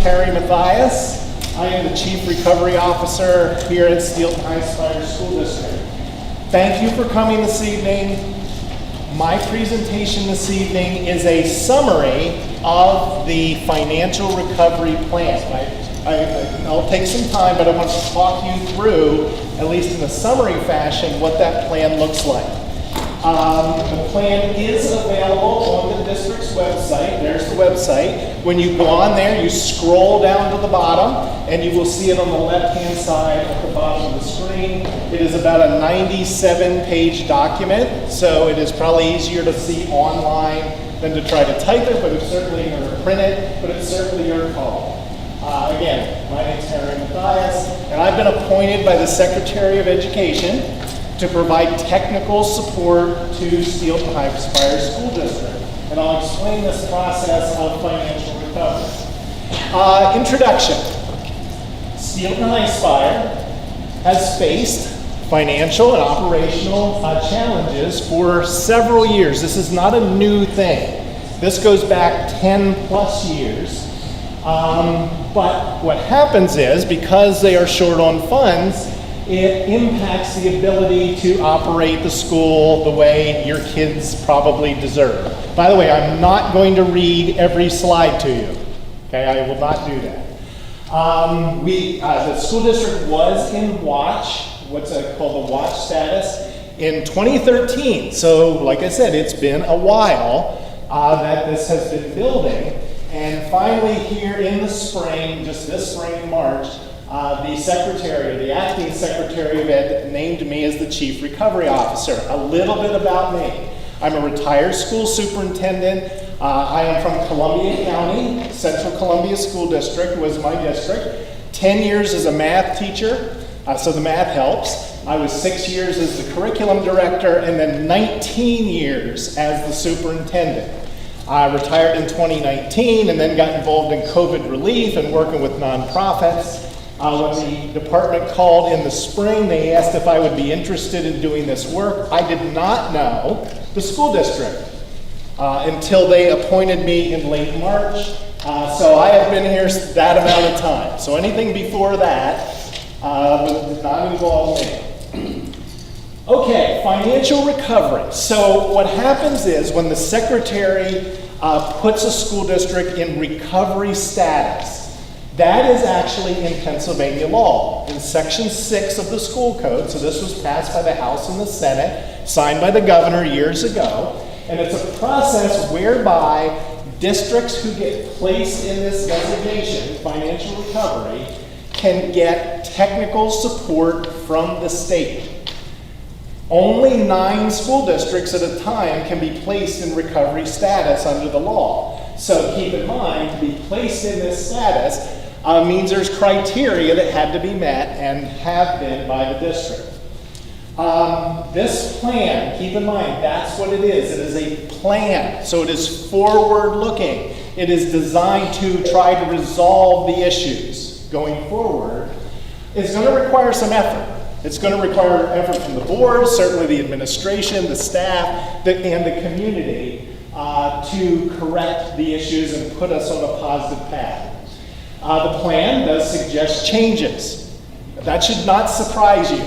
Terry Mathias. I am the Chief Recovery Officer here at Steelton-Highspire School District. Thank you for coming this evening. My presentation this evening is a summary of the financial recovery plan. I'll take some time, but I want to talk you through, at least in a summary fashion, what that plan looks like. The plan is available on the district's website. There's the website. When you go on there, you scroll down to the bottom, and you will see it on the left-hand side at the bottom of the screen. It is about a 97-page document, so it is probably easier to see online than to try to type it, but it's certainly or print it, but it's certainly your call. Again, my name is Terry Mathias, and I've been appointed by the Secretary of Education to provide technical support to Steelton-Highspire School District. And I'll explain this process of financial recovery. Introduction. Steelton-Highspire has faced financial and operational challenges for several years. This is not a new thing. This goes back 10 plus years. But what happens is, because they are short on funds, it impacts the ability to operate the school the way your kids probably deserve. By the way, I'm not going to read every slide to you. Okay, I will not do that. The school district was in watch, what's called the watch status, in 2013. So, like I said, it's been a while that this has been building. And finally here in the spring, just this spring in March, the acting Secretary of Ed named me as the Chief Recovery Officer. A little bit about me. I'm a retired school superintendent. I am from Columbia County. Central Columbia School District was my district. 10 years as a math teacher, so the math helps. I was 6 years as the curriculum director, and then 19 years as the superintendent. I retired in 2019 and then got involved in COVID relief and working with nonprofits. When the department called in the spring, they asked if I would be interested in doing this work. I did not know the school district until they appointed me in late March. So I have been here that amount of time. So anything before that does not involve me. Okay, financial recovery. So what happens is when the secretary puts a school district in recovery status, that is actually in Pennsylvania law. In Section 6 of the school code, so this was passed by the House and the Senate, signed by the governor years ago, and it's a process whereby districts who get placed in this designation, financial recovery, can get technical support from the state. Only 9 school districts at a time can be placed in recovery status under the law. So keep in mind, to be placed in this status means there's criteria that had to be met and have been by the district. This plan, keep in mind, that's what it is. It is a plan, so it is forward-looking. It is designed to try to resolve the issues going forward. It's going to require some effort. It's going to require effort from the board, certainly the administration, the staff, and the community to correct the issues and put us on a positive path. The plan does suggest changes. That should not surprise you.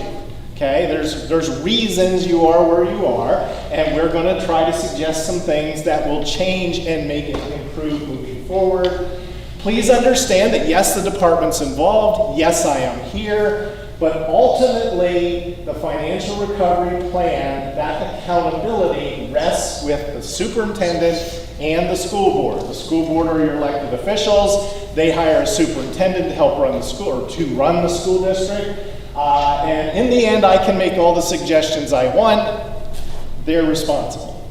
Okay, there's reasons you are where you are, and we're going to try to suggest some things that will change and make it improve moving forward. Please understand that yes, the department's involved. Yes, I am here. But ultimately, the financial recovery plan, that accountability rests with the superintendent and the school board. The school board are your elected officials. They hire a superintendent to help run the school, or to run the school district. And in the end, I can make all the suggestions I want. They're responsible.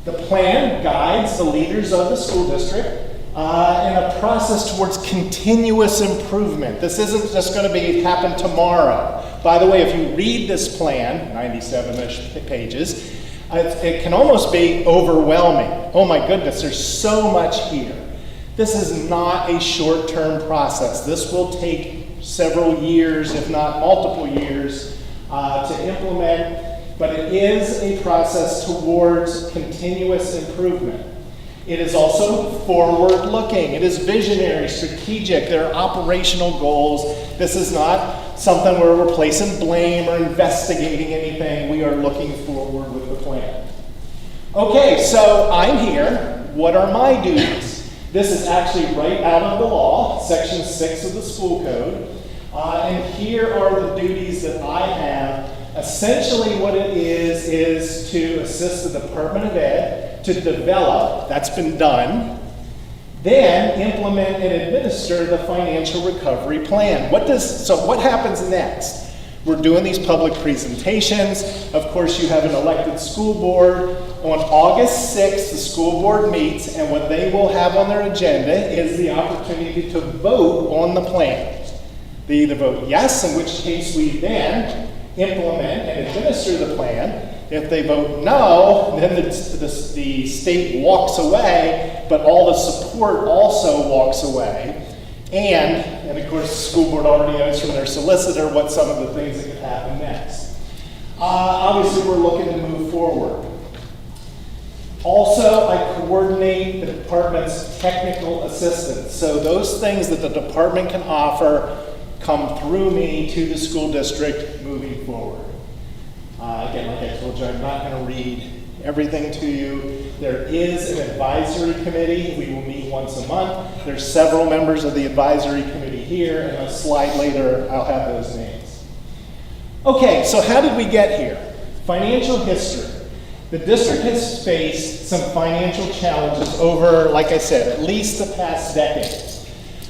The plan guides the leaders of the school district in a process towards continuous improvement. This isn't just going to happen tomorrow. By the way, if you read this plan, 97-ish pages, it can almost be overwhelming. Oh my goodness, there's so much here. This is not a short-term process. This will take several years, if not multiple years, to implement, but it is a process towards continuous improvement. It is also forward-looking. It is visionary, strategic. There are operational goals. This is not something where we're placing blame or investigating anything. We are looking forward with the plan. Okay, so I'm here. What are my duties? This is actually right out of the law, Section 6 of the school code. And here are the duties that I have. Essentially what it is to assist the Department of Ed to develop, that's been done, then implement and administer the financial recovery plan. So what happens next? We're doing these public presentations. Of course, you have an elected school board. On August 6th, the school board meets, and what they will have on their agenda is the opportunity to vote on the plan. They either vote yes, in which case we then implement and administer the plan. If they vote no, then the state walks away, but all the support also walks away. And of course, the school board already knows from their solicitor what some of the things that could happen next. Obviously, we're looking to move forward. Also, I coordinate the department's technical assistance. So those things that the department can offer come through me to the school district moving forward. Again, like I told you, I'm not going to read everything to you. There is an advisory committee. We will meet once a month. There's several members of the advisory committee here, and a slide later, I'll have those names. Okay, so how did we get here? Financial history. The district has faced some financial challenges over, like I said, at least the past decade.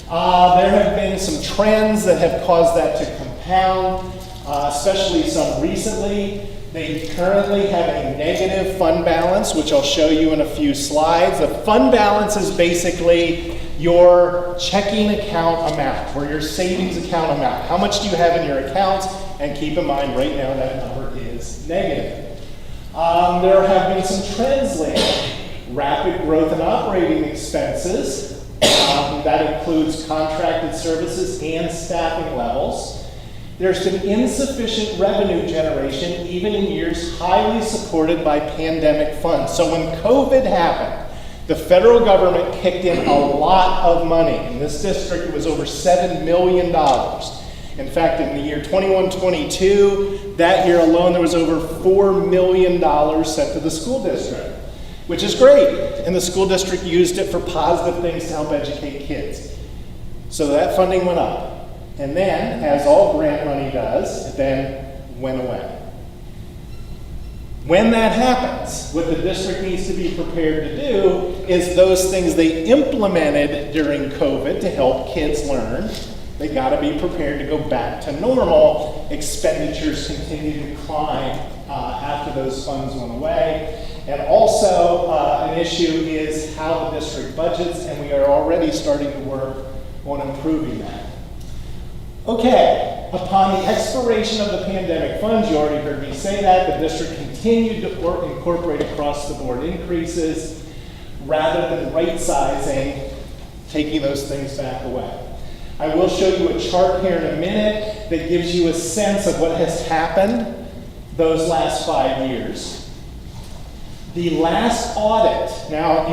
There have been some trends that have caused that to compound, especially some recently. They currently have a negative fund balance, which I'll show you in a few slides. A fund balance is basically your checking account amount, or your savings account amount. How much do you have in your accounts? And keep in mind, right now that number is negative. There have been some trends lately. Rapid growth in operating expenses. That includes contracted services and staffing levels. There's been insufficient revenue generation, even in years highly supported by pandemic funds. So when COVID happened, the federal government kicked in a lot of money. In this district, it was over $7 million. In fact, in the year 21-22, that year alone, there was over $4 million sent to the school district, which is great. And the school district used it for positive things to help educate kids. So that funding went up. And then, as all grant money does, it then went away. When that happens, what the district needs to be prepared to do is those things they implemented during COVID to help kids learn, they got to be prepared to go back to normal. Expenditures continue to climb after those funds went away. And also, an issue is how the district budgets, and we are already starting to work on improving that. Okay, upon the expiration of the pandemic funds, you already heard me say that, the district continued to incorporate across-the-board increases rather than right-sizing, taking those things back away. I will show you a chart here in a minute that gives you a sense of what has happened those last 5 years. The last audit, now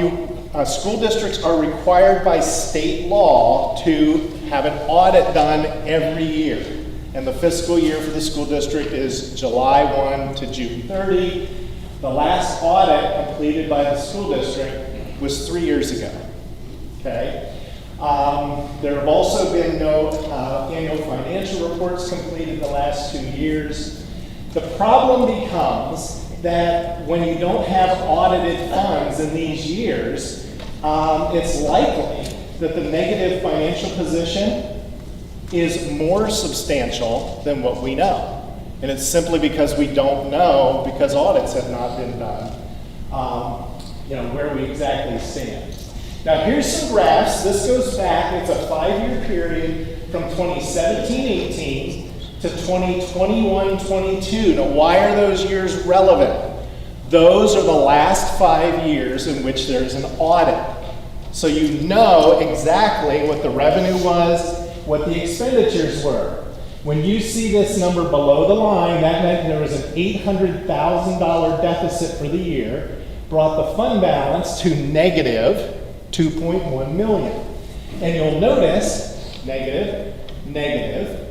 school districts are required by state law to have an audit done every year. And the fiscal year for the school district is July 1 to June 30. The last audit completed by the school district was 3 years ago. Okay? There have also been no annual financial reports completed the last 2 years. The problem becomes that when you don't have audited funds in these years, it's likely that the negative financial position is more substantial than what we know. And it's simply because we don't know, because audits have not been done, where we exactly stand. Now here's some graphs. This goes back, it's a 5-year period from 2017-18 to 2021-22. Now why are those years relevant? Those are the last 5 years in which there's an audit. So you know exactly what the revenue was, what the expenditures were. When you see this number below the line, that meant there was an $800,000 deficit for the year. brought the fund balance to negative 2.1 million. And you'll notice, negative, negative.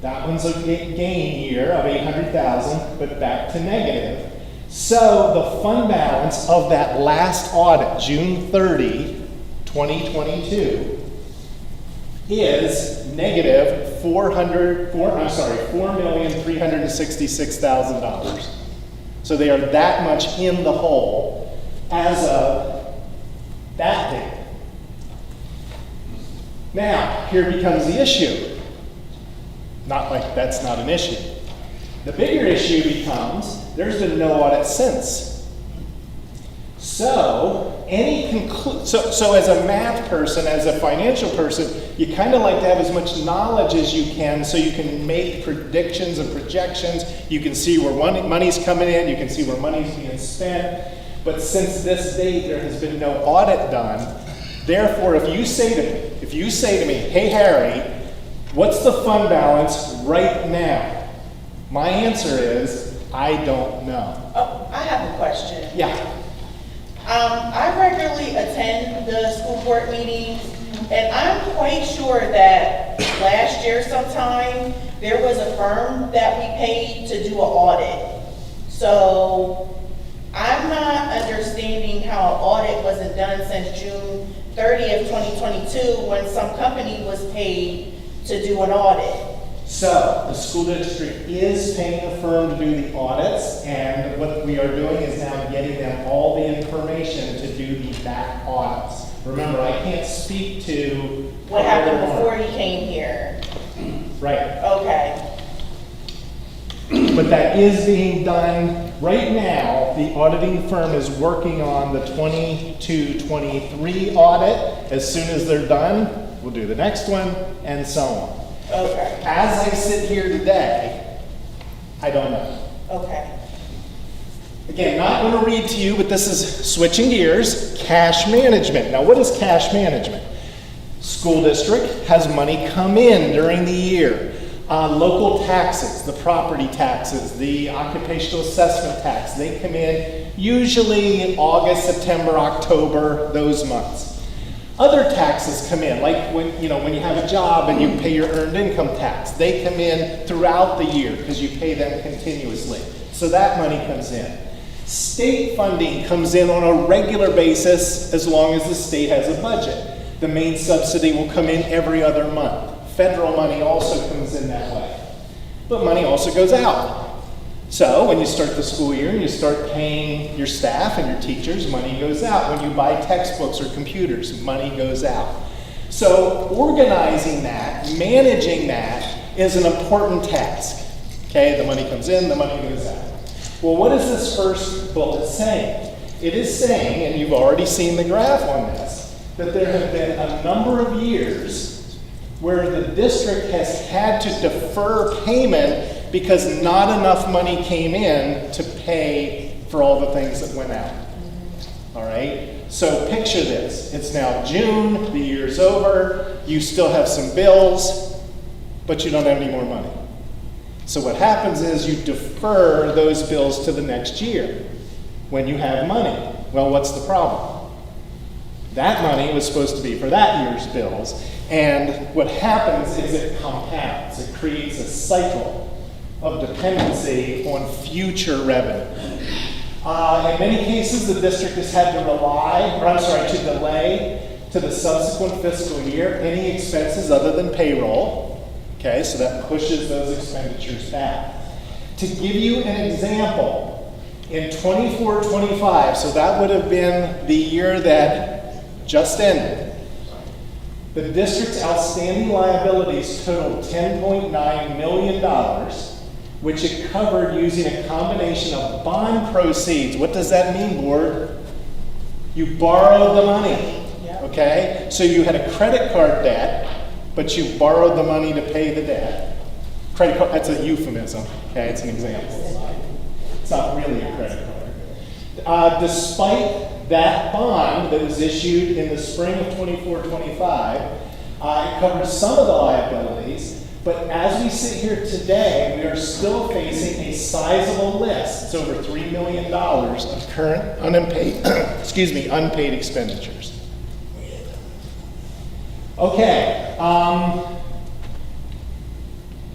That one's a gain year of 800,000, but back to negative. So the fund balance of that last audit, June 30, 2022, is negative $4,366,000. So they are that much in the hole as of that date. Now, here becomes the issue. Not like that's not an issue. The bigger issue becomes there's been no audit since. So, so as a math person, as a financial person, you kind of like to have as much knowledge as you can so you can make predictions and projections. You can see where money's coming in, you can see where money's being spent. But since this date, there has been no audit done. Therefore, if you say to me, hey Harry, what's the fund balance right now? My answer is, I don't know. Oh, I have a question. Yeah. I regularly attend the school board meetings, and I'm quite sure that last year sometime, there was a firm that we paid to do an audit. So I'm not understanding how an audit wasn't done since June 30th, 2022, when some company was paid to do an audit. So, the school district is paying a firm to do the audits, and what we are doing is now getting them all the information to do the back audits. Remember, I can't speak to what happened before you came here. Right. Okay. But that is being done right now. The auditing firm is working on the 22-23 audit. As soon as they're done, we'll do the next one, and so on. Okay. As I sit here today, I don't know. Okay. Again, not going to read to you, but this is switching gears. Cash management. Now, what is cash management? School district has money come in during the year. Local taxes, the property taxes, the occupational assessment tax, they come in usually August, September, October, those months. Other taxes come in, like when you have a job and you pay your earned income tax. They come in throughout the year because you pay them continuously. So that money comes in. State funding comes in on a regular basis as long as the state has a budget. The main subsidy will come in every other month. Federal money also comes in that way. But money also goes out. So when you start the school year and you start paying your staff and your teachers, money goes out. When you buy textbooks or computers, money goes out. So organizing that, managing that is an important task. Okay, the money comes in, the money goes out. Well, what is this first bullet saying? It is saying, and you've already seen the graph on this, that there have been a number of years where the district has had to defer payment because not enough money came in to pay for all the things that went out. All right? So picture this. It's now June, the year's over, you still have some bills, but you don't have any more money. So what happens is you defer those bills to the next year when you have money. Well, what's the problem? That money was supposed to be for that year's bills, and what happens is it compounds. It creates a cycle of dependency on future revenue. In many cases, the district has had to delay to the subsequent fiscal year any expenses other than payroll. Okay, so that pushes those expenditures back. To give you an example, in 24-25, so that would have been the year that just ended, the district's outstanding liabilities totaled $10.9 million, which it covered using a combination of bond proceeds. What does that mean, board? You borrowed the money, okay? So you had a credit card debt, but you borrowed the money to pay the debt. Credit card, that's a euphemism, okay? It's an example. It's not really a credit card. Despite that bond that was issued in the spring of 24-25, it covers some of the liabilities. But as we sit here today, we are still facing a sizable list. It's over $3 million of current unpaid, unpaid expenditures. Okay.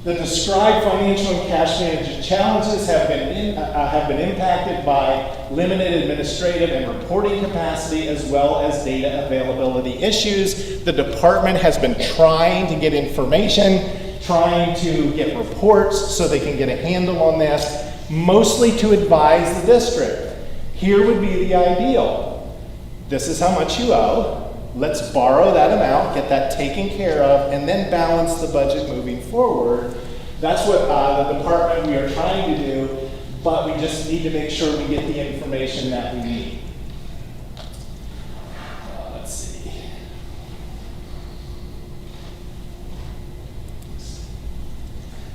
The described financial and cash management challenges have been impacted by limited administrative and reporting capacity as well as data availability issues. The department has been trying to get information, trying to get reports so they can get a handle on this, mostly to advise the district. Here would be the ideal. This is how much you owe. Let's borrow that amount, get that taken care of, and then balance the budget moving forward. That's what the department we are trying to do, but we just need to make sure we get the information that we need. Let's see.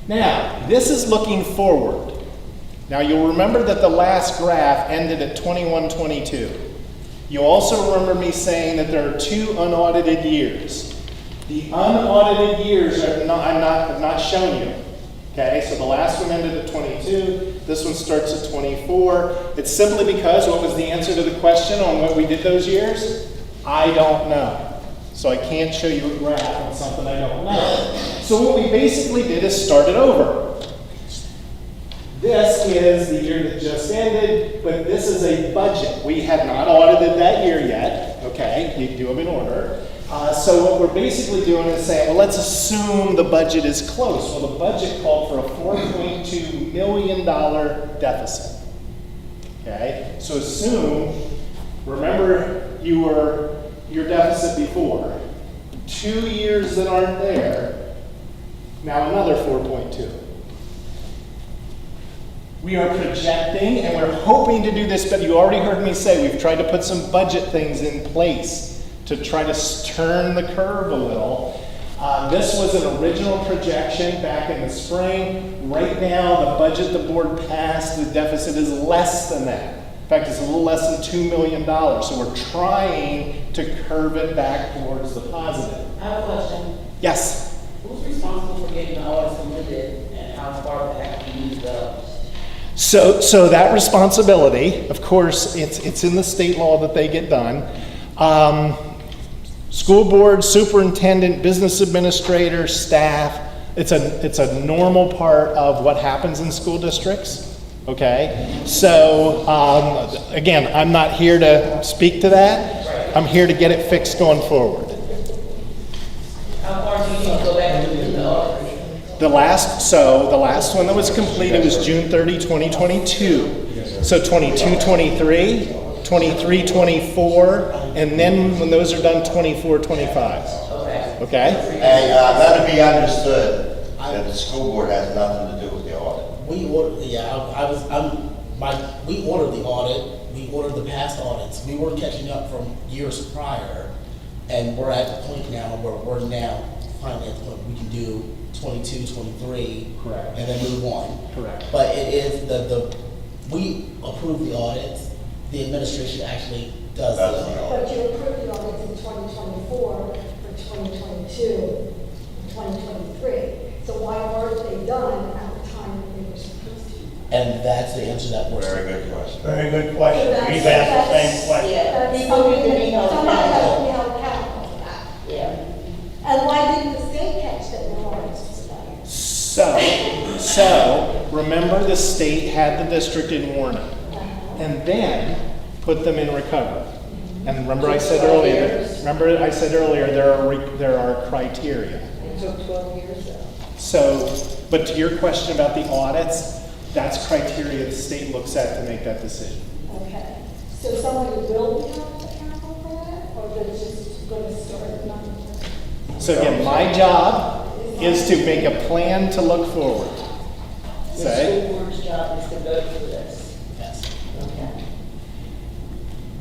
Now, this is looking forward. Now, you'll remember that the last graph ended at 21-22. You also remember me saying that there are 2 unaudited years. The unaudited years I've not shown you. Okay, so the last one ended at 22. This one starts at 24. It's simply because what was the answer to the question on what we did those years? I don't know. So I can't show you a graph on something I don't know. So what we basically did is start it over. This is the year that just ended, but this is a budget. We have not audited that year yet, okay? You do them in order. So what we're basically doing is saying, well, let's assume the budget is close. Well, the budget called for a $4.2 million deficit, okay? So assume, remember your deficit before. 2 years that aren't there, now another 4.2. We are projecting and we're hoping to do this, but you already heard me say we've tried to put some budget things in place to try to turn the curve a little. This was an original projection back in the spring. Right now, the budget the board passed, the deficit is less than that. In fact, it's a little less than $2 million. So we're trying to curve it back towards the positive. I have a question. Yes? Who's responsible for getting the audits submitted and how far back do you go? So that responsibility, of course, it's in the state law that they get done. School board, superintendent, business administrator, staff, it's a normal part of what happens in school districts, okay? So, again, I'm not here to speak to that. I'm here to get it fixed going forward. How far do you need to go back and do the audit? The last one that was completed was June 30, 2022. So 22, 23, 23, 24, and then when those are done, 24, 25. Okay? Hey, let it be understood that the school board has nothing to do with the audit. We ordered, we ordered the audit, we ordered the past audits. We were catching up from years prior, and we're at the point now where we're now finally at the point we can do 22, 23. Correct. And then move on. Correct. But it is we approve the audits, the administration actually does That's the the audit. audit. But you approved the audits in 2024 for 2022, 2023. So why weren't they done at the time that they were supposed to? And that's the answer that we're. Very good question. Very good question. So We've asked the same that's- question. That's People need to be something held that somebody has to accountable. be held accountable for that. Yeah. And why didn't the state catch that no audits was done? So remember the state had the district in warning and then put them in recovery. And remember I said earlier, there are criteria. It took 12 years though. So, but to your question about the audits, that's criteria the state looks at to make that decision. Okay. So somebody will be held accountable for that, or they're just going to start nothing? So again, my job is to make a plan to look forward. The Say? school board's job is to go through this. Yes. Okay.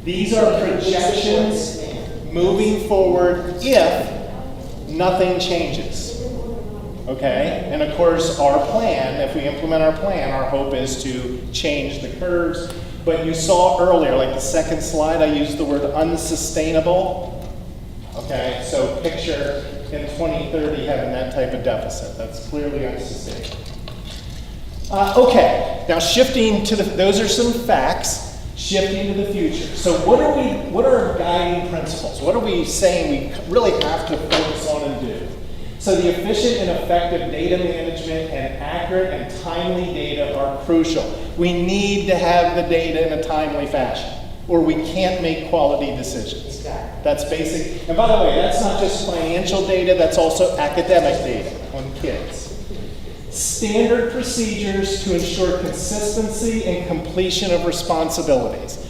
These are projections moving forward if nothing changes. Okay? And of course, our plan, if we implement our plan, our hope is to change the curves. But you saw earlier, like the second slide, I used the word unsustainable. Okay, so picture in 2030 having that type of deficit. That's clearly unsustainable. Okay, now shifting to those are some facts. Shifting to the future. So what are our guiding principles? What are we saying we really have to focus on and do? So the efficient and effective data management and accurate and timely data are crucial. We need to have the data in a timely fashion, or we can't make quality decisions. That's basic. And by the way, that's not just financial data, that's also academic data on kids. Standard procedures to ensure consistency and completion of responsibilities.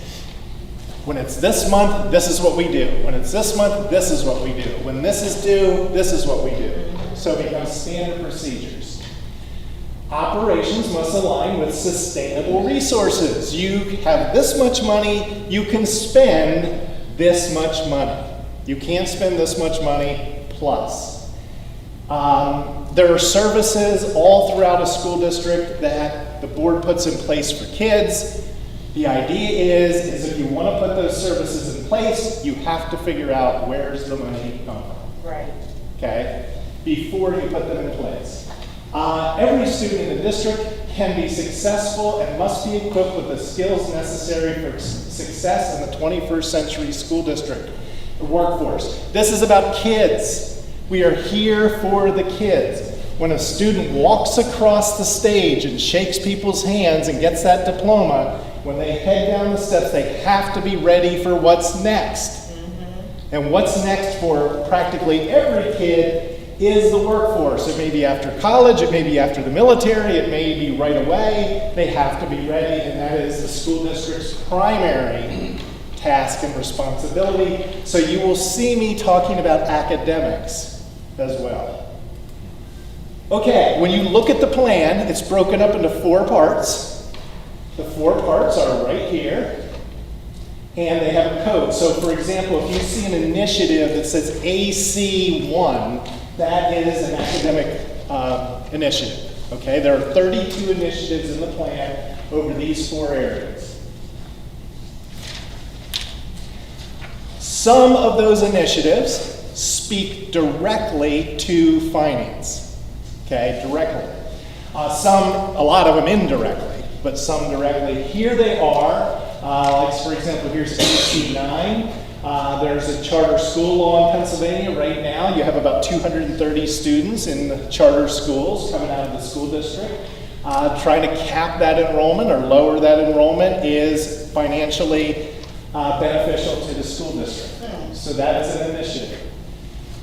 When it's this month, this is what we do. When it's this month, this is what we do. When this is due, this is what we do. So it becomes standard procedures. Operations must align with sustainable resources. You have this much money, you can spend this much money. You can't spend this much money plus. There are services all throughout a school district that the board puts in place for kids. The idea is if you want to put those services in place, you have to figure out where's the money come from. Right. Okay? Before you put them in place. Every student in the district can be successful and must be equipped with the skills necessary for success in the 21st century school district workforce. This is about kids. We are here for the kids. When a student walks across the stage and shakes people's hands and gets that diploma, when they head down the steps, they have to be ready for what's next. And what's next for practically every kid is the workforce. It may be after college, it may be after the military, it may be right away. They have to be ready, and that is the school district's primary task and responsibility. So you will see me talking about academics as well. Okay, when you look at the plan, it's broken up into 4 parts. The 4 parts are right here, and they have a code. So for example, if you see an initiative that says AC1, that is an academic initiative. Okay, there are 32 initiatives in the plan over these 4 areas. Some of those initiatives speak directly to finance, okay, directly. A lot of them indirectly, but some directly. Here they are, like for example, here's AC9. There's a charter school law in Pennsylvania right now. You have about 230 students in the charter schools coming out of the school district. Trying to cap that enrollment or lower that enrollment is financially beneficial to the school district. So that is an initiative.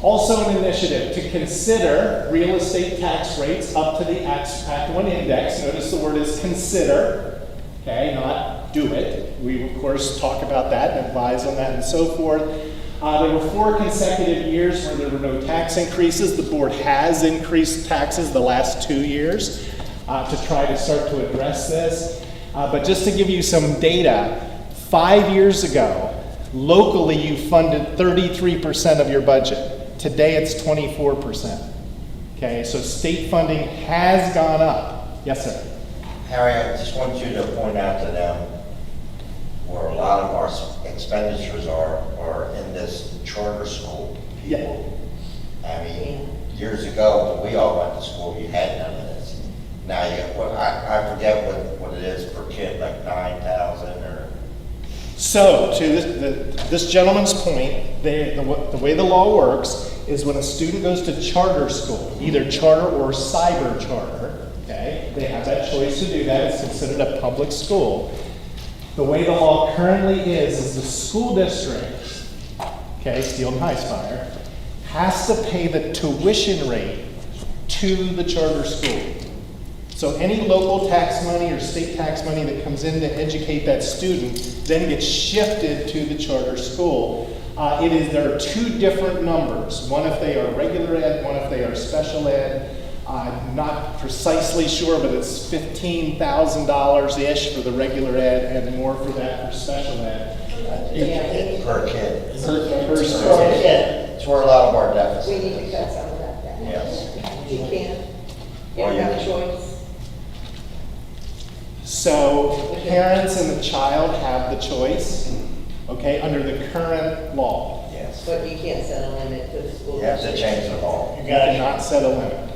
Also an initiative to consider real estate tax rates up to the Act 1 index. Notice the word is consider, okay, not do it. We, of course, talk about that and advise on that and so forth. There were 4 consecutive years where there were no tax increases. The board has increased taxes the last 2 years to try to start to address this. But just to give you some data, 5 years ago, locally you funded 33% of your budget. Today it's 24%. Okay, so state funding has gone up. Yes, sir. Harry, I just want you to point out to them where a lot of our expenditures are in this charter school people. I mean, years ago, when we all went to school, you had none of this. Now you got, I forget what it is per kid, like 9,000 or. So, to this gentleman's point, the way the law works is when a student goes to charter school, either charter or cyber charter, okay, they have that choice to do that. It's considered a public school. The way the law currently is the school district, okay, Steelton-Highspire, has to pay the tuition rate to the charter school. So any local tax money or state tax money that comes in to educate that student then gets shifted to the charter school. There are 2 different numbers. One if they are regular ed, one if they are special ed. I'm not precisely sure, but it's $15,000-ish for the regular ed and more for that for special ed. Per kid. Per Per student. kid. It's where a lot of our We deficit need to is. cut some of that down. Yes. You can't, you Or don't you have a can. choice. So parents and the child have the choice, okay, under the current law. Yes. But you can't set a limit to the school. You have to change the law. You gotta not set a limit.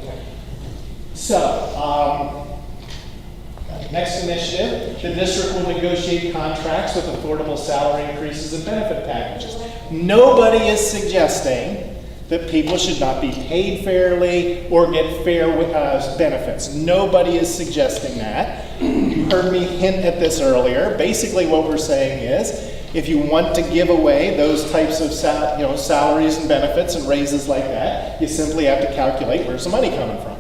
So, next initiative, the district will negotiate contracts with affordable salary increases and benefit packages. Nobody is suggesting that people should not be paid fairly or get fair benefits. Nobody is suggesting that. You heard me hint at this earlier. Basically what we're saying is, if you want to give away those types of salaries and benefits and raises like that, you simply have to calculate where's the money coming from.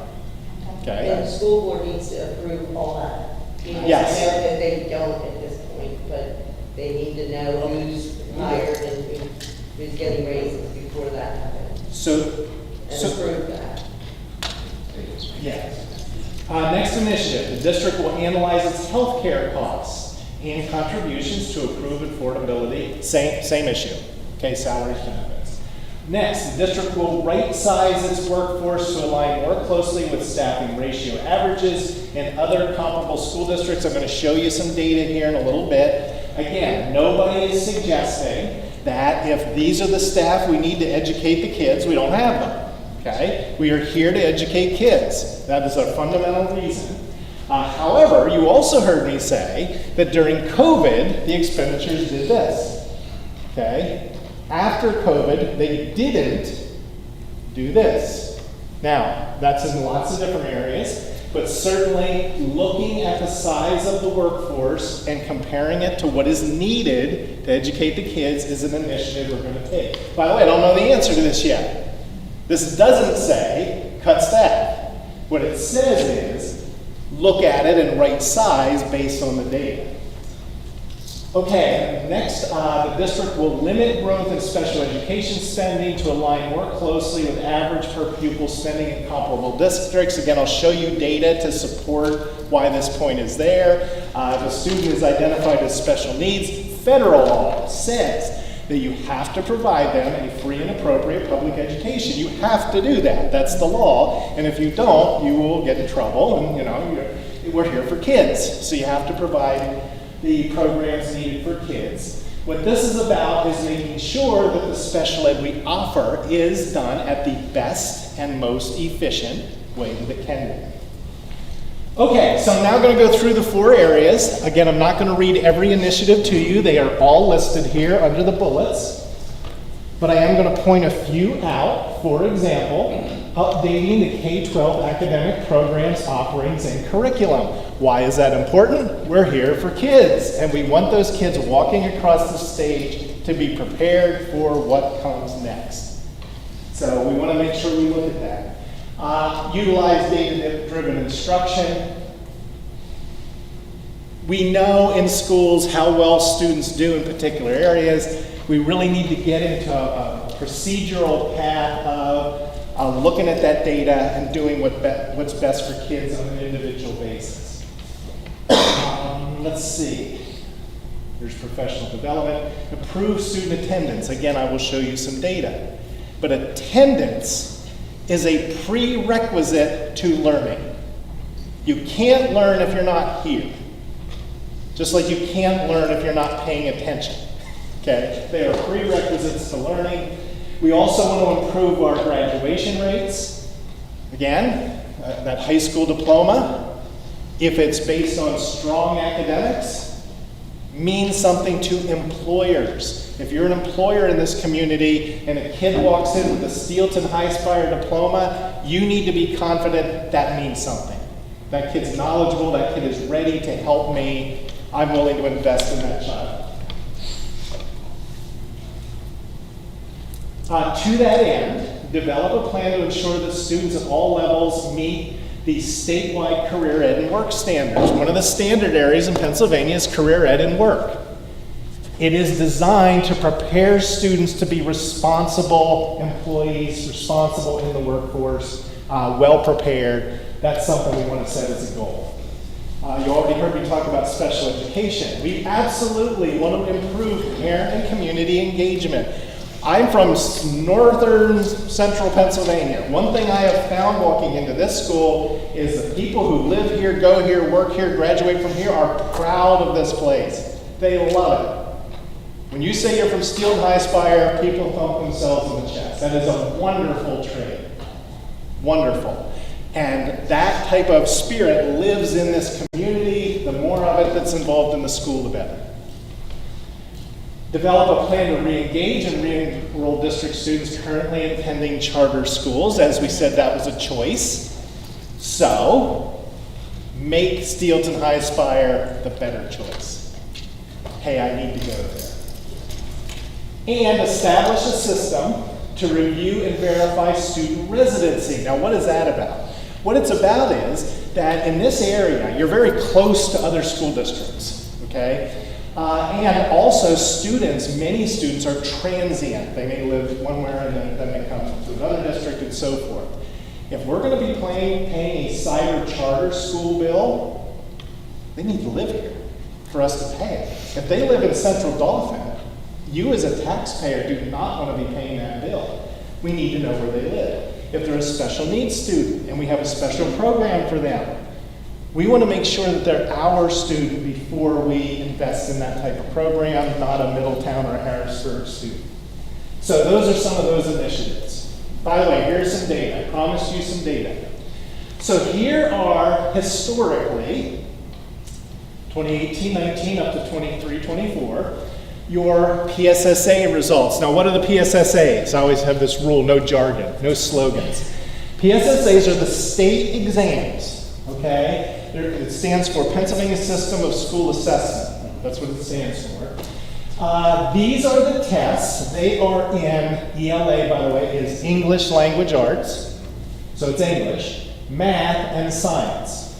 Okay? And the school board needs to approve all that. Yes. I know that they don't at this point, but they need to know who's hired and who's getting raises before that happens. So And approve that. yeah. Next initiative, the district will analyze its healthcare costs and contributions to improve affordability. Same issue. Okay, salaries, benefits. Next, the district will right-size its workforce to align more closely with staffing ratio averages and other comparable school districts. I'm going to show you some data here in a little bit. Again, nobody is suggesting that if these are the staff we need to educate the kids, we don't have them. Okay? We are here to educate kids. That is a fundamental reason. However, you also heard me say that during COVID, the expenditures did this. Okay? After COVID, they didn't do this. Now, that's in lots of different areas, but certainly looking at the size of the workforce and comparing it to what is needed to educate the kids is an initiative we're going to take. By the way, I don't know the answer to this yet. This doesn't say cut staff. What it says is look at it and right size based on the data. Okay, next, the district will limit growth in special education spending to align more closely with average per pupil spending in comparable districts. Again, I'll show you data to support why this point is there. If a student is identified as special needs, federal law says that you have to provide them a free and appropriate public education. You have to do that. That's the law. And if you don't, you will get in trouble. And, we're here for kids. So you have to provide the programs needed for kids. What this is about is making sure that the special ed we offer is done at the best and most efficient way that it can be. Okay, so I'm now going to go through the 4 areas. Again, I'm not going to read every initiative to you. They are all listed here under the bullets. But I am going to point a few out. For example, updating the K-12 academic programs, offerings, and curriculum. Why is that important? We're here for kids, and we want those kids walking across the stage to be prepared for what comes next. So we want to make sure we look at that. Utilize data-driven instruction. We know in schools how well students do in particular areas. We really need to get into a procedural path of looking at that data and doing what's best for kids on an individual basis. Let's see. There's professional development. Improve student attendance. Again, I will show you some data. But attendance is a prerequisite to learning. You can't learn if you're not here. Just like you can't learn if you're not paying attention. Okay? They are prerequisites to learning. We also want to improve our graduation rates. Again, that high school diploma, if it's based on strong academics, means something to employers. If you're an employer in this community and a kid walks in with a Steelton-Highspire diploma, you need to be confident that means something. That kid's knowledgeable, that kid is ready to help me. I'm willing to invest in that child. To that end, develop a plan to ensure that students at all levels meet the statewide career ed and work standards. One of the standard areas in Pennsylvania is career ed and work. It is designed to prepare students to be responsible employees, responsible in the workforce, well prepared. That's something we want to set as a goal. You already heard me talk about special education. We absolutely want to improve parent and community engagement. I'm from northern central Pennsylvania. One thing I have found walking into this school is the people who live here, go here, work here, graduate from here are proud of this place. They love it. When you say you're from Steelton-Highspire, people thump themselves in the chest. That is a wonderful trait. Wonderful. And that type of spirit lives in this community. The more of it that's involved in the school, the better. Develop a plan to re-engage and re-enroll district students currently attending charter schools. As we said, that was a choice. So, make Steelton-Highspire the better choice. Hey, I need to go there. And establish a system to review and verify student residency. Now, what is that about? What it's about is that in this area, you're very close to other school districts, okay? And also students, many students are transient. They may live one way and then they come to another district and so forth. If we're going to be paying a cider charter school bill, they need to live here for us to pay it. If they live in Central Dauphin, you as a taxpayer do not want to be paying that bill. We need to know where they live. If they're a special needs student and we have a special program for them, we want to make sure that they're our student before we invest in that type of program, not a Middletown or Harrisburg student. So those are some of those initiatives. By the way, here's some data. I promised you some data. So here are historically, 2018-19 up to 23-24, your PSSA results. Now, what are the PSSAs? I always have this rule, no jargon, no slogans. PSSAs are the state exams, okay? It stands for Pennsylvania System of School Assessment. That's what it stands for. These are the tests. They are in, ELA, by the way, is English Language Arts, so it's English, math, and science.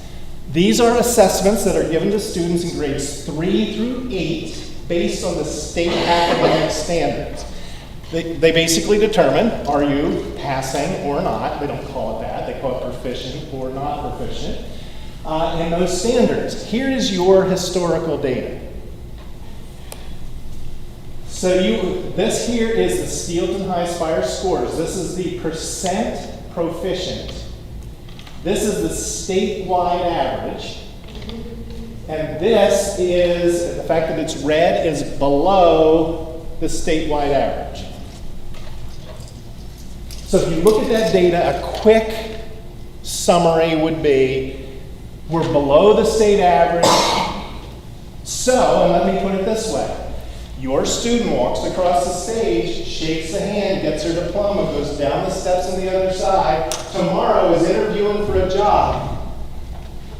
These are assessments that are given to students in grades 3 through 8 based on the state academic standards. They basically determine, are you passing or not? They don't call it that. They call it proficient or not proficient. And those standards. Here is your historical data. So this here is the Steelton-Highspire scores. This is the percent proficient. This is the statewide average. And this is, the fact that it's red is below the statewide average. So if you look at that data, a quick summary would be, we're below the state average. So, and let me put it this way. Your student walks across the stage, shakes the hand, gets her diploma, goes down the steps on the other side, tomorrow is interviewing for a job.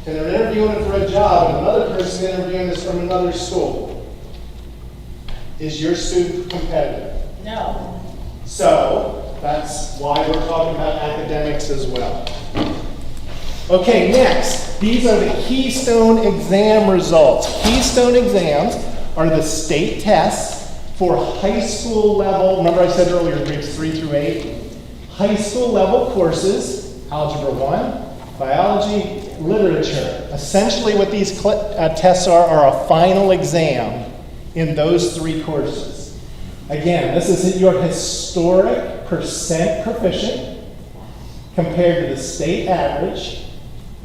And they're interviewing for a job, and another person interviewing is from another school. Is your student competitive? No. So, that's why we're talking about academics as well. Okay, next. These are the Keystone exam results. Keystone exams are the state tests for high school level, remember I said earlier, grades 3 through 8? High school level courses, Algebra 1, Biology, Literature. Essentially what these tests are a final exam in those 3 courses. Again, this is your historic percent proficient compared to the state average,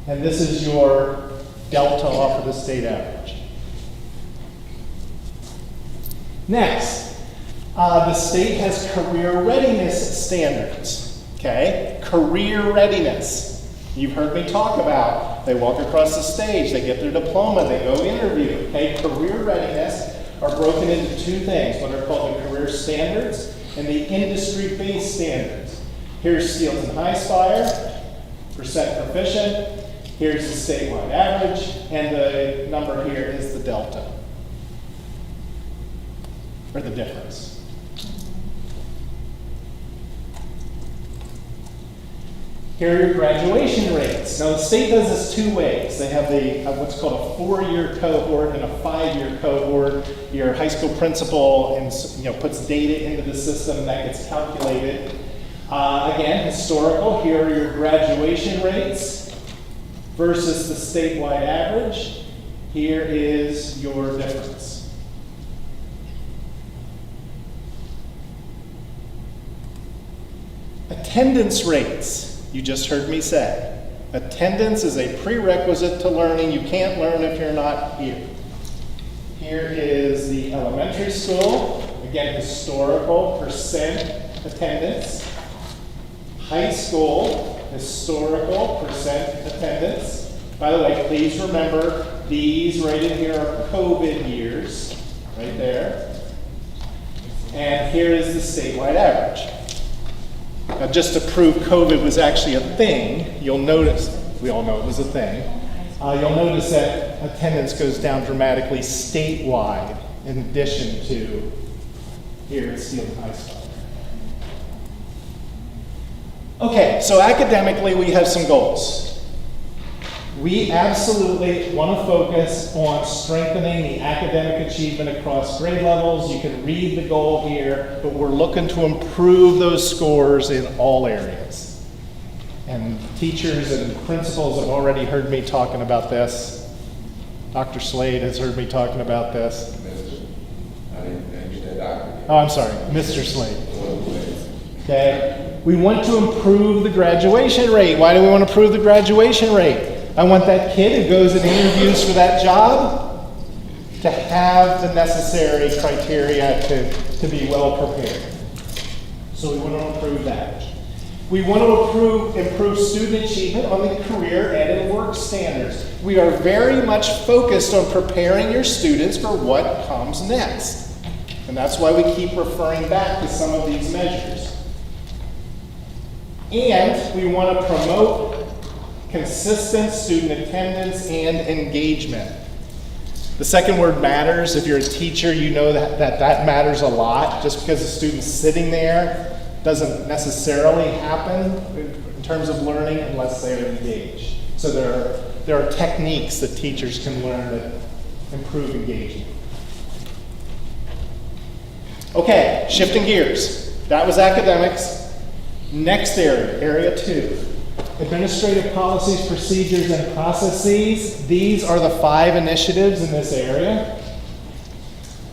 and this is your delta off of the state average. Next, the state has career readiness standards, okay? Career readiness. You've heard me talk about, they walk across the stage, they get their diploma, they go interview, okay? Career readiness are broken into 2 things, what are called the career standards and the industry-based standards. Here's Steelton-Highspire, percent proficient, here's the statewide average, and the number here is the delta, or the difference. Here are your graduation rates. Now the state does this 2 ways. They have the what's called a 4-year cohort and a 5-year cohort. Your high school principal puts data into the system and that gets calculated. Again, historical. Here are your graduation rates versus the statewide average. Here is your difference. Attendance rates. You just heard me say. Attendance is a prerequisite to learning. You can't learn if you're not here. Here is the elementary school. Again, historical percent attendance. High school, historical percent attendance. By the way, please remember these right in here are COVID years, right there. And here is the statewide average. Now, just to prove COVID was actually a thing, you'll notice, we all know it was a thing, you'll notice that attendance goes down dramatically statewide in addition to here at Steelton-Highspire. Okay, so academically we have some goals. We absolutely want to focus on strengthening the academic achievement across grade levels. You can read the goal here, but we're looking to improve those scores in all areas. And teachers and principals have already heard me talking about this. Dr. Slade has heard me talking about this. Oh, I'm sorry, Mr. Slade. Okay, we want to improve the graduation rate. Why do we want to improve the graduation rate? I want that kid who goes and interviews for that job to have the necessary criteria to be well prepared. So we want to improve that. We want to improve student achievement on the career and work standards. We are very much focused on preparing your students for what comes next. And that's why we keep referring back to some of these measures. And we want to promote consistent student attendance and engagement. The second word matters. If you're a teacher, you know that matters a lot. Just because a student's sitting there doesn't necessarily happen in terms of learning unless they're engaged. So there are techniques that teachers can learn to improve engagement. Okay, shifting gears. That was academics. Next area, area 2. Administrative policies, procedures, and processes. These are the 5 initiatives in this area.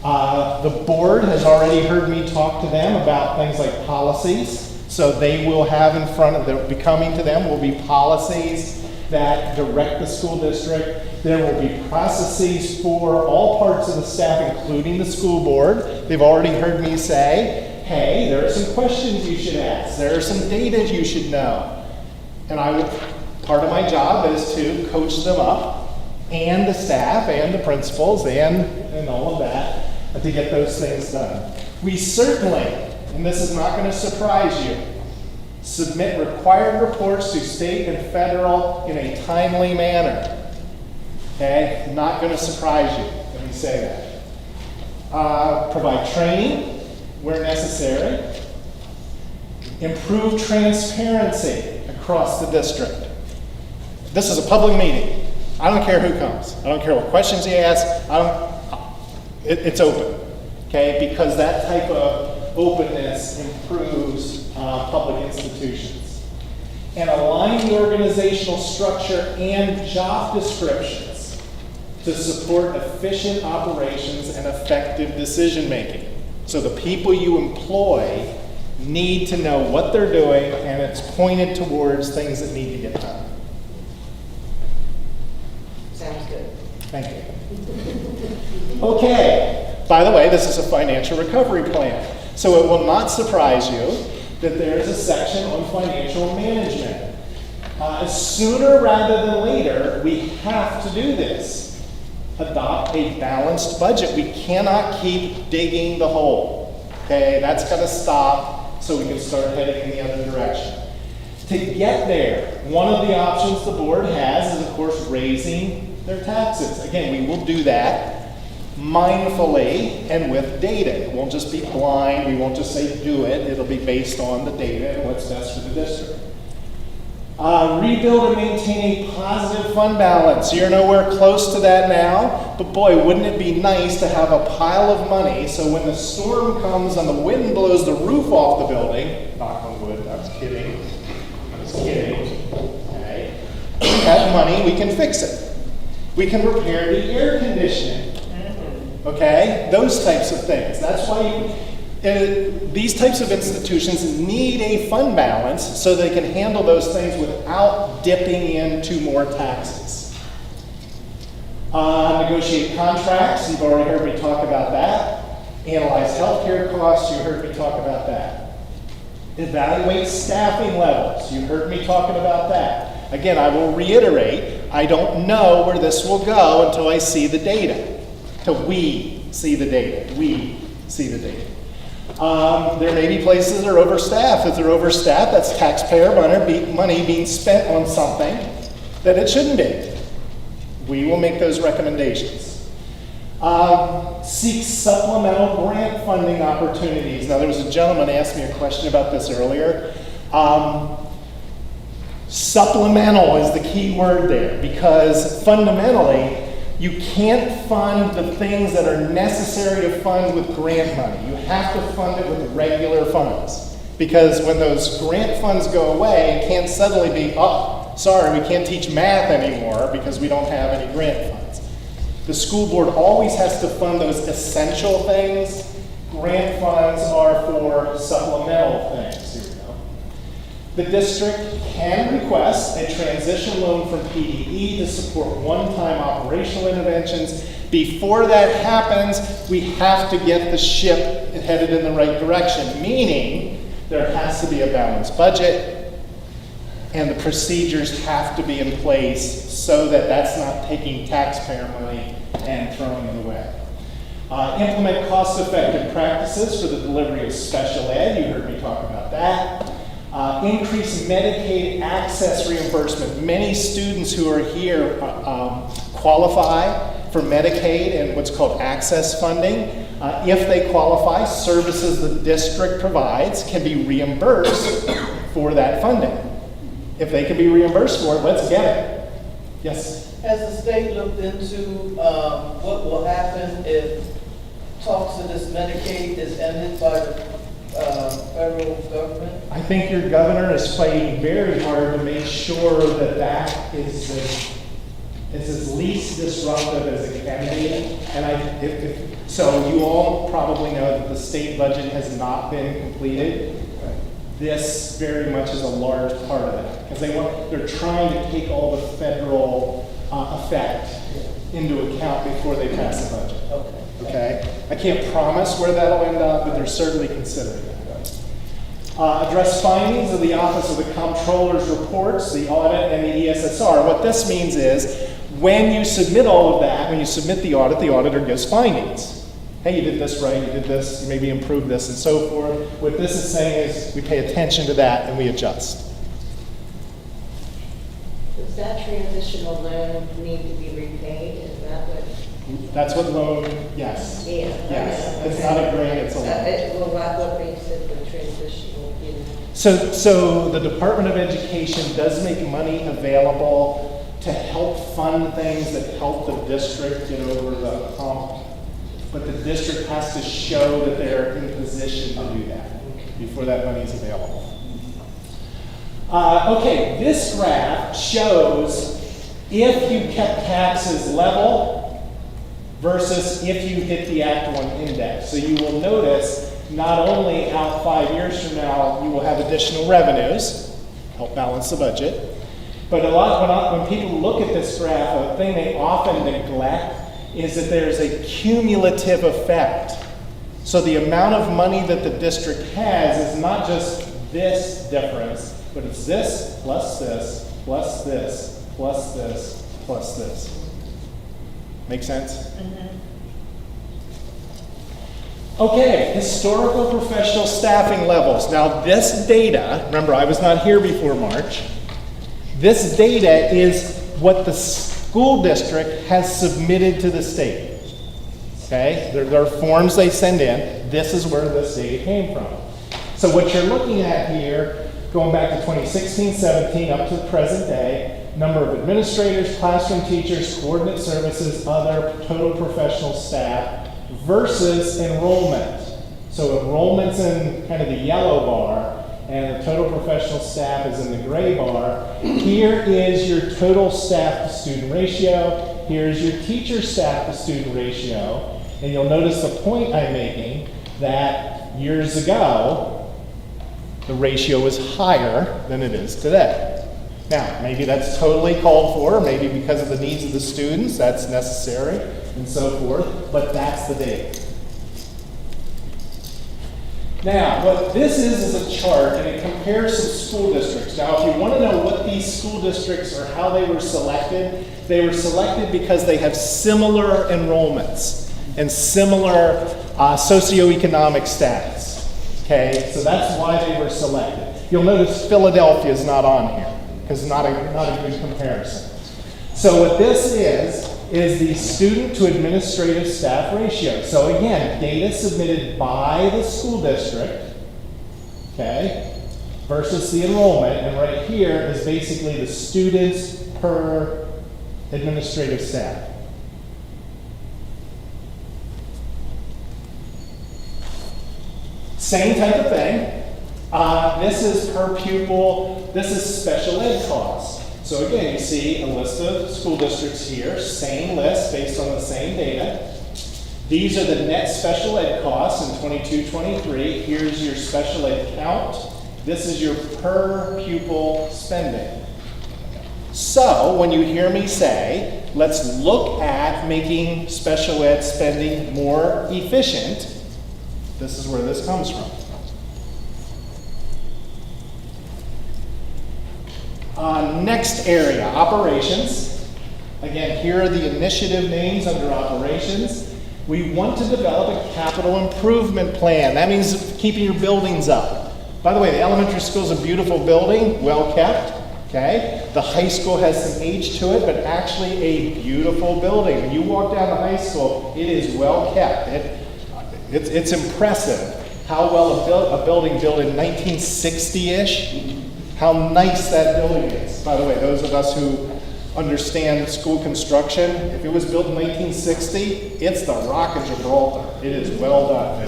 The board has already heard me talk to them about things like policies. So they will have in front of them, be coming to them will be policies that direct the school district. There will be processes for all parts of the staff, including the school board. They've already heard me say, hey, there are some questions you should ask. There are some data you should know. And part of my job is to coach them up, and the staff, and the principals, and all of that, to get those things done. We certainly, and this is not going to surprise you, submit required reports to state and federal in a timely manner. Okay? Not going to surprise you when we say that. Provide training where necessary. Improve transparency across the district. This is a public meeting. I don't care who comes. I don't care what questions you ask. It's open, okay? Because that type of openness improves public institutions. And align the organizational structure and job descriptions to support efficient operations and effective decision making. So the people you employ need to know what they're doing, and it's pointed towards things that need to get done. Sounds good. Thank you. Okay, by the way, this is a financial recovery plan. So it will not surprise you that there is a section on financial management. Sooner rather than later, we have to do this. Adopt a balanced budget. We cannot keep digging the hole. Okay, that's got to stop so we can start heading in the other direction. To get there, one of the options the board has is, of course, raising their taxes. Again, we will do that mindfully and with data. It won't just be blind. We won't just say do it. It'll be based on the data and what's best for the district. Rebuild and maintain a positive fund balance. You're nowhere close to that now, but boy, wouldn't it be nice to have a pile of money so when the storm comes and the wind blows the roof off the building, knock on wood, I was kidding, okay, we have money, we can fix it. We can repair the air conditioning, okay, those types of things. That's why these types of institutions need a fund balance so they can handle those things without dipping into more taxes. Negotiate contracts, you've already heard me talk about that. Analyze healthcare costs, you heard me talk about that. Evaluate staffing levels, you heard me talking about that. Again, I will reiterate, I don't know where this will go until I see the data. Till we see the data, there may be places that are overstaffed. If they're overstaffed, that's taxpayer money being spent on something that it shouldn't be. We will make those recommendations. Seek supplemental grant funding opportunities. Now, there was a gentleman who asked me a question about this earlier. Supplemental is the key word there, because fundamentally, you can't fund the things that are necessary to fund with grant money. You have to fund it with regular funds. Because when those grant funds go away, it can't suddenly be, oh, sorry, we can't teach math anymore because we don't have any grant funds. The school board always has to fund those essential things. Grant funds are for supplemental things. Here we go. The district can request a transition loan from PDE to support one-time operational interventions. Before that happens, we have to get the ship headed in the right direction, meaning there has to be a balanced budget and the procedures have to be in place so that that's not taking taxpayer money and throwing it away. Implement cost-effective practices for the delivery of special ed. You heard me talk about that. Increase Medicaid access reimbursement. Many students who are here qualify for Medicaid and what's called access funding. If they qualify, services the district provides can be reimbursed for that funding. If they can be reimbursed for it, let's get it. Yes? Has the state looked into what will happen if talks of this Medicaid is ended by the federal government? I think your governor is fighting very hard to make sure that that is as least disruptive as it can be. And so you all probably know that the state budget has not been completed. This very much is a large part of it because they're trying to take all the federal effect into account before they pass the budget. Okay? I can't promise where that'll end up, but they're certainly considering that. Address findings of the Office of the Comptroller's reports, the audit, and the ESSR. What this means is when you submit all of that, when you submit the auditor gives findings. Hey, you did this right, you did this, you maybe improved this, and so forth. What this is saying is we pay attention to that and we adjust. Does that transitional loan need to be repaid? Is that what? That's what loan, yes. Yeah. Yes. It's not a grant, it's a loan. Well, what makes it the transitional, you know? So the Department of Education does make money available to help fund things that help the district get over the hump. But the district has to show that they're in position to do that before that money is available. Okay, this graph shows if you kept taxes level versus if you hit the Act 1 index. So you will notice not only out 5 years from now you will have additional revenues, help balance the budget, but when people look at this graph, a thing they often neglect is that there's a cumulative effect. So the amount of money that the district has is not just this difference, but it's this, plus this, plus this, plus this, plus this. Make sense? Mm-hmm. Okay, historical professional staffing levels. Now this data, remember I was not here before March, this data is what the school district has submitted to the state. Okay, there are forms they send in. This is where this data came from. So what you're looking at here, going back to 2016, 17, up to the present day, number of administrators, classroom teachers, coordinate services, other total professional staff versus enrollment. So enrollment's in kind of the yellow bar, and the total professional staff is in the gray bar. Here is your total staff to student ratio. Here's your teacher staff to student ratio. And you'll notice the point I'm making that years ago, the ratio was higher than it is today. Now, maybe that's totally called for, maybe because of the needs of the students, that's necessary, and so forth, but that's the date. Now, what this is a chart, and it compares some school districts. Now, if you want to know what these school districts or how they were selected because they have similar enrollments and similar socioeconomic status. Okay, so that's why they were selected. You'll notice Philadelphia is not on here because not a good comparison. So what this is the student to administrative staff ratio. So again, data submitted by the school district, okay, versus the enrollment, and right here is basically the students per administrative staff. Same type of thing. This is per pupil, this is special ed costs. So again, you see a list of school districts here, same list based on the same data. These are the net special ed costs in 22-23. Here's your special ed count. This is your per pupil spending. So when you hear me say, let's look at making special ed spending more efficient, this is where this comes from. Next area, operations. Again, here are the initiative names under operations. We want to develop a capital improvement plan. That means keeping your buildings up. By the way, the elementary school is a beautiful building, well kept. Okay, the high school has some age to it, but actually a beautiful building. When you walk down the high school, it is well kept. It's impressive how well a building built in 1960-ish. How nice that building is. By the way, those of us who understand school construction, if it was built in 1960, it's the Rock of Gibraltar. It is well done.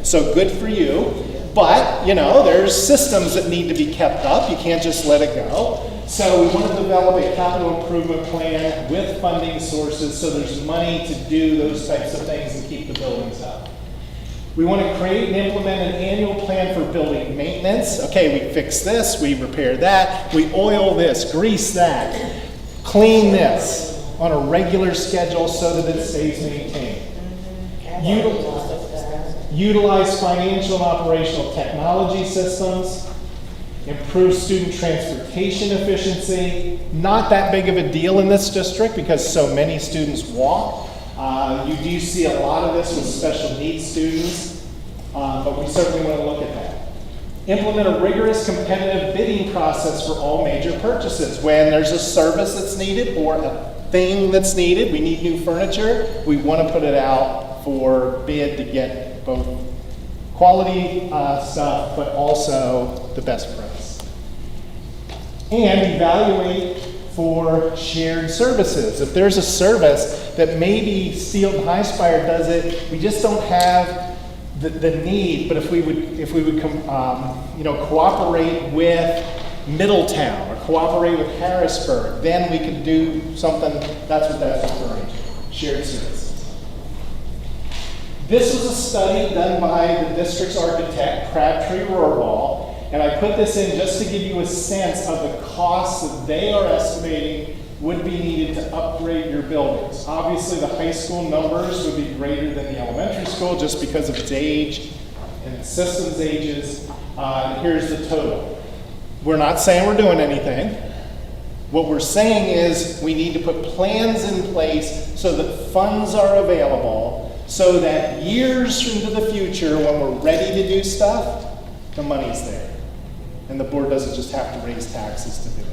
So good for you. But, you know, there's systems that need to be kept up. You can't just let it go. So we want to develop a capital improvement plan with funding sources so there's money to do those types of things and keep the buildings up. We want to create and implement an annual plan for building maintenance. Okay, we fix this, we repair that, we oil this, grease that, clean this on a regular schedule so that it stays maintained. Utilize financial and operational technology systems. Improve student transportation efficiency. Not that big of a deal in this district because so many students walk. You do see a lot of this with special needs students, but we certainly want to look at that. Implement a rigorous competitive bidding process for all major purchases. When there's a service that's needed or a thing that's needed, we need new furniture, we want to put it out for bid to get both quality stuff, but also the best price. And evaluate for shared services. If there's a service that maybe Steelton-Highspire does it, we just don't have the need, but if we would cooperate with Middletown or cooperate with Harrisburg, then we could do something. That's what that's referring to, shared services. This was a study done by the district's architect, Crabtree Rohrball, and I put this in just to give you a sense of the costs that they are estimating would be needed to upgrade your buildings. Obviously, the high school numbers would be greater than the elementary school just because of its age and the system's ages. Here's the total. We're not saying we're doing anything. What we're saying is we need to put plans in place so that funds are available so that years into the future, when we're ready to do stuff, the money's there. And the board doesn't just have to raise taxes to do it.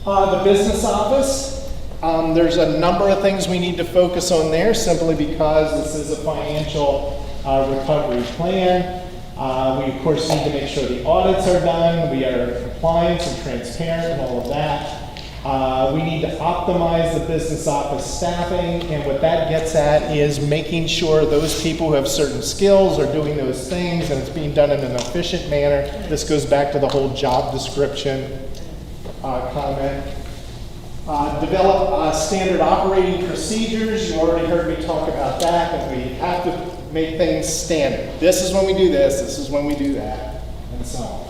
The business office, there's a number of things we need to focus on there simply because this is a financial recovery plan. We, of course, need to make sure the audits are done, we are in compliance and transparent and all of that. We need to optimize the business office staffing, and what that gets at is making sure those people who have certain skills are doing those things and it's being done in an efficient manner. This goes back to the whole job description comment. Develop standard operating procedures. You already heard me talk about that, and we have to make things standard. This is when we do this is when we do that, and so on.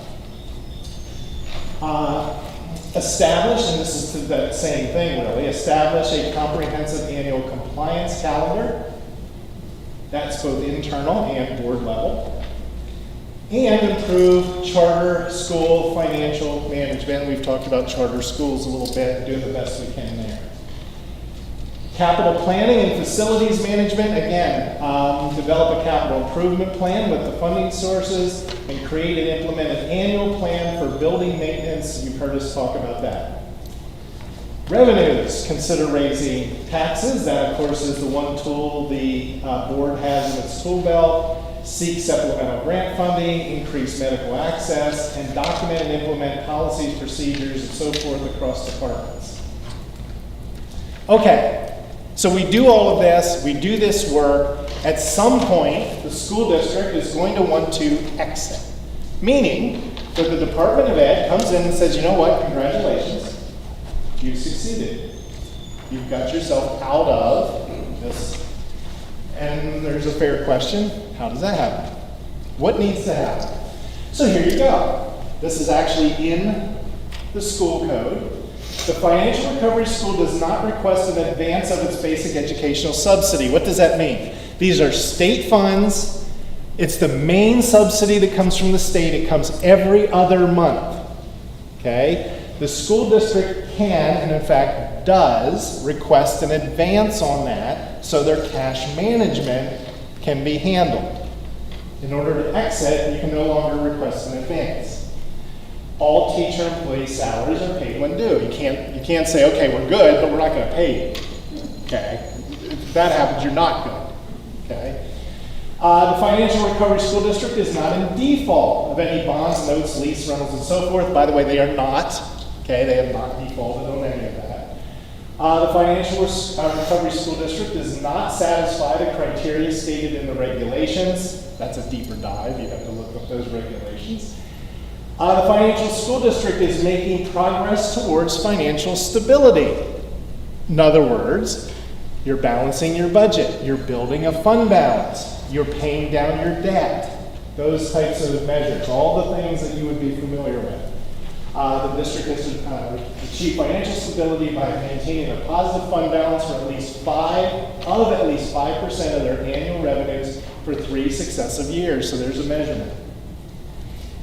Establish, and this is the same thing really, establish a comprehensive annual compliance calendar. That's both internal and board level. And improve charter school financial management. We've talked about charter schools a little bit, doing the best we can there. Capital planning and facilities management, again, develop a capital improvement plan with the funding sources and create and implement an annual plan for building maintenance. You've heard us talk about that. Revenues, consider raising taxes. That, of course, is the one tool the board has in its tool belt. Seek supplemental grant funding, increase medical access, and document and implement policies, procedures, and so forth across departments. Okay. So we do all of this, we do this work. At some point, the school district is going to want to exit. Meaning that the Department of Ed comes in and says, you know what, congratulations, you've succeeded. You've got yourself out of this. And there's a fair question, how does that happen? What needs to happen? So here you go. This is actually in the school code. The Financial Recovery School does not request an advance of its basic educational subsidy. What does that mean? These are state funds. It's the main subsidy that comes from the state. It comes every other month. Okay? The school district can, and in fact does, request an advance on that so their cash management can be handled. In order to exit, you can no longer request an advance. All teacher employee salaries are paid when due. You can't say, okay, we're good, but we're not going to pay you. Okay? If that happens, you're not good. Okay? The Financial Recovery School District is not in default of any bonds, notes, lease, rentals, and so forth. By the way, they are not. Okay? They have not defaulted on any of that. The Financial Recovery School District does not satisfy the criteria stated in the regulations. That's a deeper dive. You have to look up those regulations. The financial school district is making progress towards financial stability. In other words, you're balancing your budget, you're building a fund balance, you're paying down your debt, those types of measures, all the things that you would be familiar with. The district has achieved financial stability by maintaining a positive fund balance for at least 5% of their annual revenues for 3 successive years. So there's a measurement.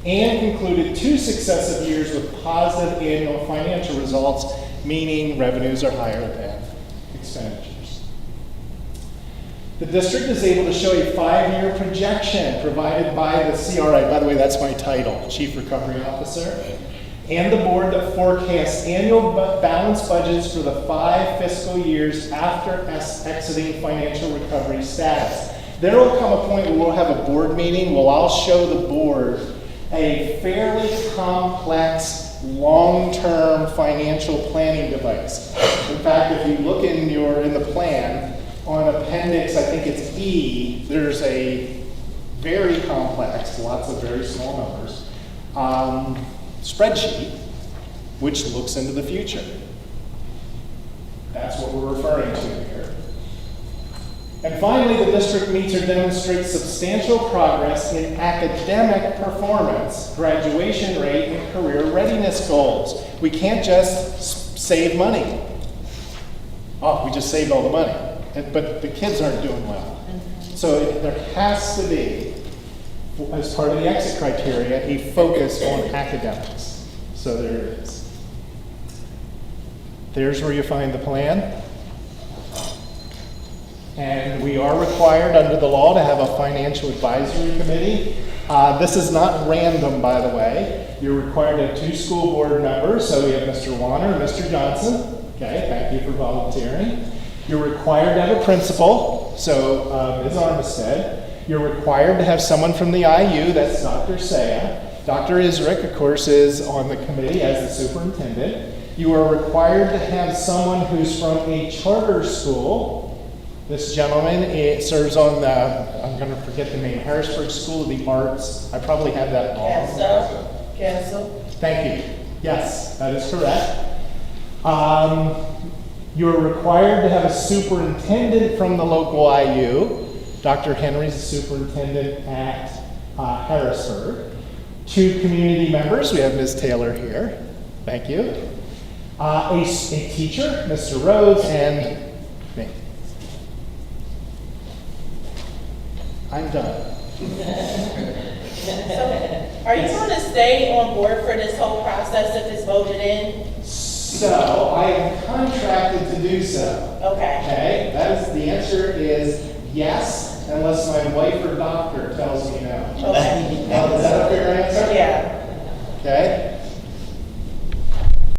And concluded 2 successive years with positive annual financial results, meaning revenues are higher than expenditures. The district is able to show a 5-year projection provided by the CRI. By the way, that's my title, Chief Recovery Officer. And the board that forecasts annual balanced budgets for the 5 fiscal years after exiting financial recovery status. There will come a point where we'll have a board meeting where I'll show the board a fairly complex, long-term financial planning device. In fact, if you look in the plan, on appendix, I think it's E, there's a very complex, lots of very small numbers, spreadsheet, which looks into the future. That's what we're referring to here. And finally, the district meets or demonstrates substantial progress in academic performance, graduation rate, and career readiness goals. We can't just save money. Oh, we just saved all the money. But the kids aren't doing well. So there has to be, as part of the exit criteria, a focus on academics. So there it is. There's where you find the plan. And we are required under the law to have a financial advisory committee. This is not random, by the way. You're required to have 2 school board members. So we have Mr. Warner and Mr. Johnson. Okay, thank you for volunteering. You're required to have a principal. So Ms. Armistead. You're required to have someone from the IU. That's Dr. Saya. Dr. Isrick, of course, is on the committee as the superintendent. You are required to have someone who's from a charter school. This gentleman serves on the, I'm going to forget the name, Harrisburg School of the Arts. I probably have that wrong. Cancel. Thank you. Yes, that is correct. You're required to have a superintendent from the local IU. Dr. Henry's the superintendent at Harrisburg. 2 community members. We have Ms. Taylor here. Thank you. A teacher, Mr. Rhodes, and me. I'm done. So, are you going to stay on board for this whole process if it's voted in? So, I am contracted to do so. Okay. Okay, the answer is yes, unless my wife or doctor tells me no. Okay. Is that a fair answer? Yeah. Okay,